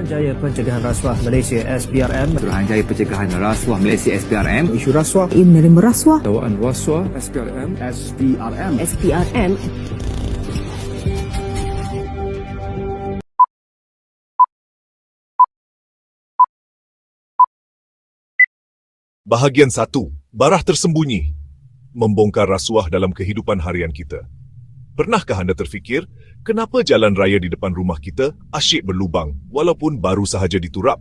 Suruhanjaya Pencegahan Rasuah Malaysia SPRM. Suruhanjaya Pencegahan Rasuah Malaysia SPRM. Isu rasuah, menerima rasuah, dakwaan rasuah SPRM. SPRM. Bahagian 1. Barah tersembunyi. Membongkar rasuah dalam kehidupan harian kita. Pernahkah anda terfikir, kenapa jalan raya di depan rumah kita asyik berlubang walaupun baru sahaja diturap?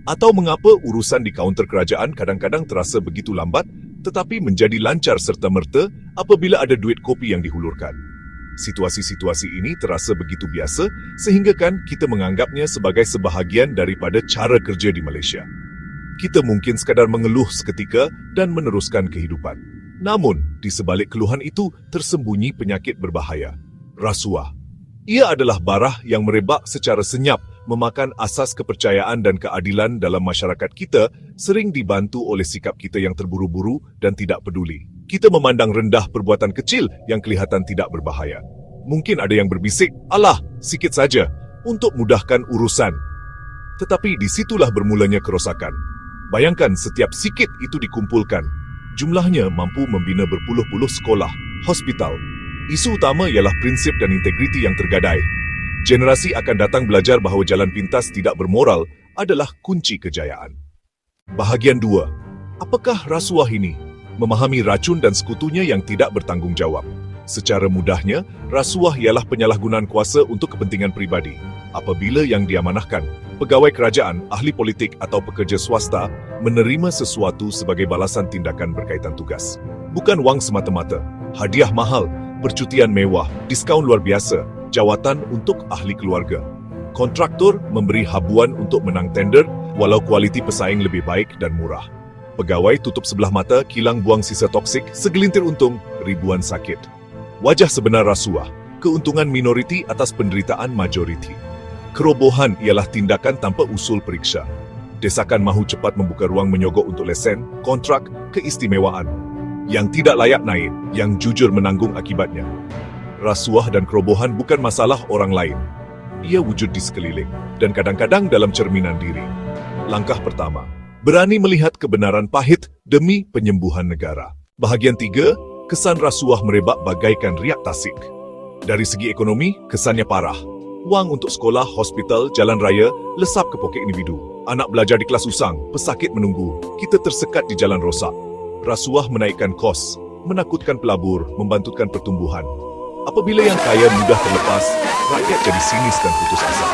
Atau mengapa urusan di kaunter kerajaan kadang-kadang terasa begitu lambat tetapi menjadi lancar serta-merta apabila ada duit kopi yang dihulurkan? Situasi-situasi ini terasa begitu biasa sehingga kan kita menganggapnya sebagai sebahagian daripada cara kerja di Malaysia. Kita mungkin sekadar mengeluh seketika dan meneruskan kehidupan. Namun, di sebalik keluhan itu tersembunyi penyakit berbahaya. Rasuah. Ia adalah barah yang merebak secara senyap, memakan asas kepercayaan dan keadilan dalam masyarakat kita, sering dibantu oleh sikap kita yang terburu-buru dan tidak peduli. Kita memandang rendah perbuatan kecil yang kelihatan tidak berbahaya. Mungkin ada yang berbisik, "Alah, sikit saja," untuk mudahkan urusan. Tetapi disitulah bermulanya kerosakan. Bayangkan setiap sikit itu dikumpulkan. Jumlahnya mampu membina berpuluh-puluh sekolah, hospital. Isu utama ialah prinsip dan integriti yang tergadai. Generasi akan datang belajar bahawa jalan pintas tidak bermoral adalah kunci kejayaan. Bahagian 2. Apakah rasuah ini? Memahami racun dan sekutunya yang tidak bertanggungjawab. Secara mudahnya, rasuah ialah penyalahgunaan kuasa untuk kepentingan pribadi. Apabila yang diamanahkan, pegawai kerajaan, ahli politik atau pekerja swasta menerima sesuatu sebagai balasan tindakan berkaitan tugas. Bukan wang semata-mata, hadiah mahal, percutian mewah, diskaun luar biasa, jawatan untuk ahli keluarga. Kontraktor memberi habuan untuk menang tender walau kualiti pesaing lebih baik dan murah. Pegawai tutup sebelah mata, kilang buang sisa toksik, segelintir untung, ribuan sakit. Wajah sebenar rasuah, keuntungan minoriti atas penderitaan majoriti. Kerobohan ialah tindakan tanpa usul periksa. Desakan mahu cepat membuka ruang menyogok untuk lesen, kontrak, keistimewaan. Yang tidak layak naik, yang jujur menanggung akibatnya. Rasuah dan kerobohan bukan masalah orang lain. Ia wujud di sekeliling, dan kadang-kadang dalam cerminan diri. Langkah pertama, berani melihat kebenaran pahit demi penyembuhan negara. Bahagian 3, kesan rasuah merebak bagaikan riak tasik. Dari segi ekonomi, kesannya parah. Wang untuk sekolah, hospital, jalan raya, lesap ke poket individu. Anak belajar di kelas usang, pesakit menunggu. Kita tersekat di jalan rosak. Rasuah menaikkan kos, menakutkan pelabur, membantutkan pertumbuhan. Apabila yang kaya mudah terlepas, rakyat jadi sinis dan putus asa.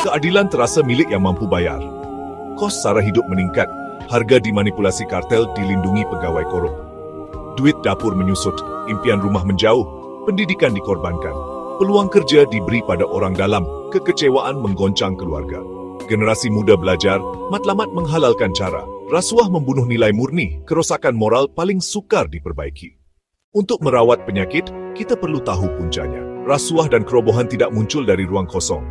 Keadilan terasa milik yang mampu bayar. Kos sara hidup meningkat, harga dimanipulasi kartel, dilindungi pegawai korup. Duit dapur menyusut, impian rumah menjauh, pendidikan dikorbankan. Peluang kerja diberi pada orang dalam, kekecewaan menggoncang keluarga. Generasi muda belajar, matlamat menghalalkan cara. Rasuah membunuh nilai murni, kerosakan moral paling sukar diperbaiki. Untuk merawat penyakit, kita perlu tahu puncanya. Rasuah dan kerobohan tidak muncul dari ruang kosong.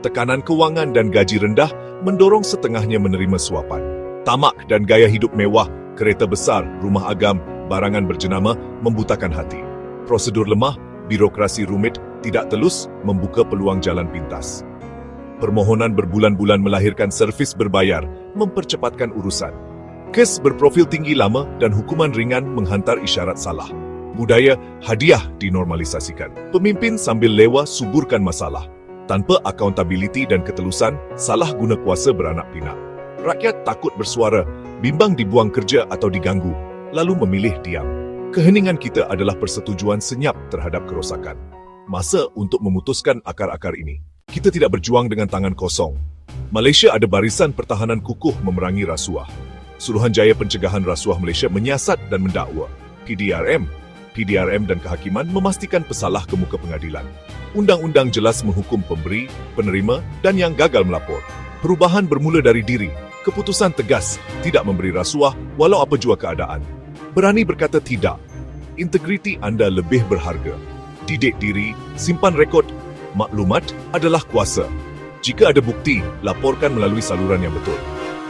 Tekanan keuangan dan gaji rendah mendorong setengahnya menerima suapan. Tamak dan gaya hidup mewah, kereta besar, rumah agam, barangan berjenama membutakan hati. Prosedur lemah, birokrasi rumit, tidak telus membuka peluang jalan pintas. Permohonan berbulan-bulan melahirkan servis berbayar, mempercepatkan urusan. Kes berprofil tinggi lama dan hukuman ringan menghantar isyarat salah. Budaya hadiah dinormalisasikan. Pemimpin sambil lewa suburkan masalah. Tanpa accountability dan ketelusan, salah guna kuasa beranak pinak. Rakyat takut bersuara, bimbang dibuang kerja atau diganggu, lalu memilih diam. Keheningan kita adalah persetujuan senyap terhadap kerosakan. Masa untuk memutuskan akar-akar ini. Kita tidak berjuang dengan tangan kosong. Malaysia ada barisan pertahanan kukuh memerangi rasuah. Suruhanjaya Pencegahan Rasuah Malaysia menyiasat dan mendakwa. PDRM dan kehakiman memastikan pesalah ke muka pengadilan. Undang-undang jelas menghukum pemberi, penerima dan yang gagal melapor. Perubahan bermula dari diri. Keputusan tegas, tidak memberi rasuah walau apa jua keadaan. Berani berkata tidak. Integriti anda lebih berharga. Didik diri, simpan rekod. Maklumat adalah kuasa. Jika ada bukti, laporkan melalui saluran yang betul.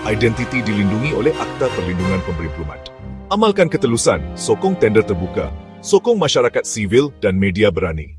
Identiti dilindungi oleh Akta Perlindungan Pemberi Maklumat. Amalkan ketelusan, sokong tender terbuka, sokong masyarakat sivil dan media berani.